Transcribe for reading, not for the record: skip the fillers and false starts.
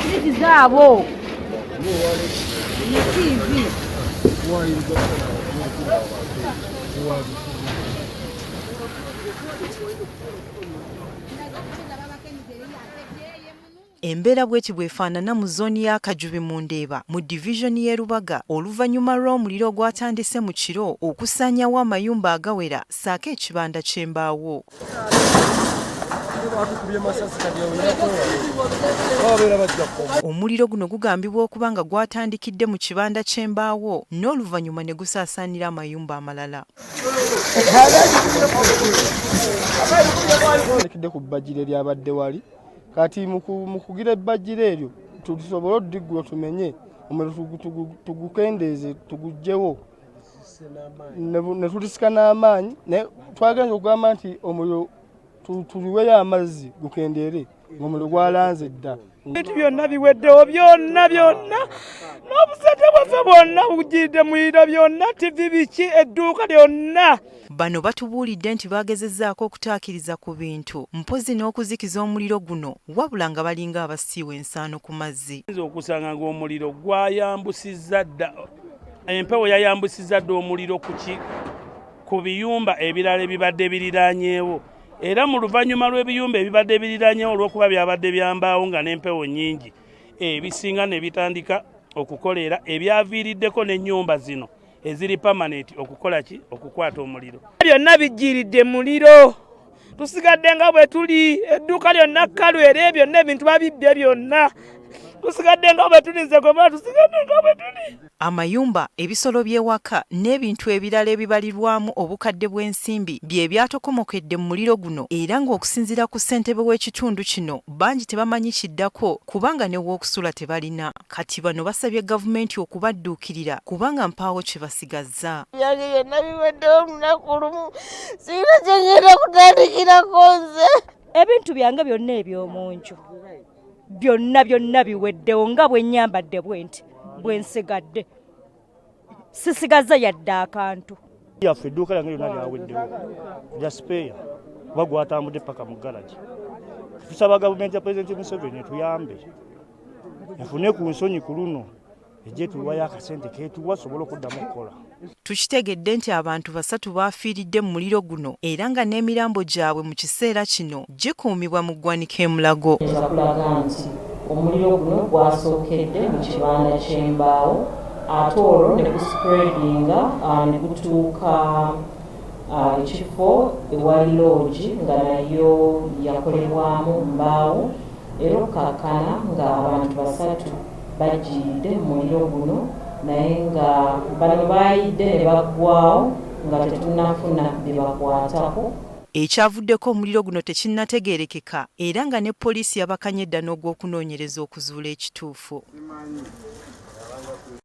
Niti zaabo. Ne TV. Embeera bw'eti bw'efaanana mu zooni ya Kajubi mu Ndeeba mu divisioni y'e Lubaga oluvannyuma lw'omuliro gwatandise mu kiro okusaanyawo amayumba agawera ssaako ekibanda ky'embaawo. Omuliro guno gugambibwa okuba nga gwatandikidde mu kibanda ky'embaawo n'oluvannyuma ne gusaasaanira amayumba amalala. Ku bbajjire lyabadde wali kati mu kugira ebbajjire eryo tusobole oddiggula tumenye omuliro tugukendeeze tugugjewo ne tulisika n'amaanyi naye twagenza okugamba nti omuliro tuliweyo amazzi gukendeere ng'omuliro gwalanze dda. Ebintu byonna biweddewo byonna n'obusente bwaffe bwonna bugidde muliro byonna TV biki edduuka lyonna. Bano batubuulidde nti baagezezzaako okutaakiriza ku bintu mpozi n'okuzikiza omuliro guno wabula nga balinga abasiiwa ensaano ku mazzi. Okusanga ng'omuliro gwayambusizza dda empewo yayambusizza dda omuliro ku biyumba ebirala ebibadde biriraanyeewo era mu luvannyuma lw'ebiyumba ebibadde biriraanyeewo olw'okuba byabadde byambaawo nga n'empewo nnyingi ebisinga ne bitandika okukolera ebyaviiriddeko n'ennyumba zino eziri permanent okukola ki okukwata omuliro. Byonna bijjiridde muliro tusigadde nga bwe tuli edduuka lyonna kkalu era ebyo n'ebintu babibbye byonna tusigadde nga bwe tuli nze goma tusigadde nga bwe tuli. Amayumba, ebisolo by'ewaka n'ebintu ebirala ebibalirwamu obukadde bw'ensimbi bye byatokomokedde mu muliro guno era ng'okusinziira ku ssentebe w'ekitundu kino bangi tebamanyi kiddako kubanga ne w'okusula tebalina. Kati bano basabye gavumenti okubadduukirira kubanga mpaawo kye basigazza. Byange byonna biweddewo olunaku lumu sirina kye ngenda kutandikirako nze. Ebintu byange byonna eby'omu nju byonna biweddewo nga bwe nnyambadde bwenti bwensigadde sisigaza yadde akantu. Yaffe edduuka lyange lyonna lyaweddewo lya sipeeya kuba gwatambudde paka mu galaji. Tusaba gavumenti ya Pulezidenti Museveni etuyambe efune ku nsonyi ku luno ejje tuwayo akasente keetuwa sobola okuddamu okukola. Tukitegedde nti abantu 3 baafiiridde mu muliro guno era nga n'emirambo gyabwe mu kiseera kino gikuumibwa mu ggwanika e Mulago. Kulaga nti omuliro guno gwasookedde mu kibanda ky'embaawo ate olwo ne guspreadinga ne gutuuka ekifo ewali loogi nga nayo yakolebwamu mbaawo era okkakkana ng'abantu 3 bajjiridde mu muliro guno naye nga bano baayidde ne baggwawo nga tetunnafuna bye bakwatako. Ekyavuddeko omuliro guno tekinnategeerekeka era nga ne poliisi yabakanye edda n'ogw'okunoonyereza okuzuula ekituufu.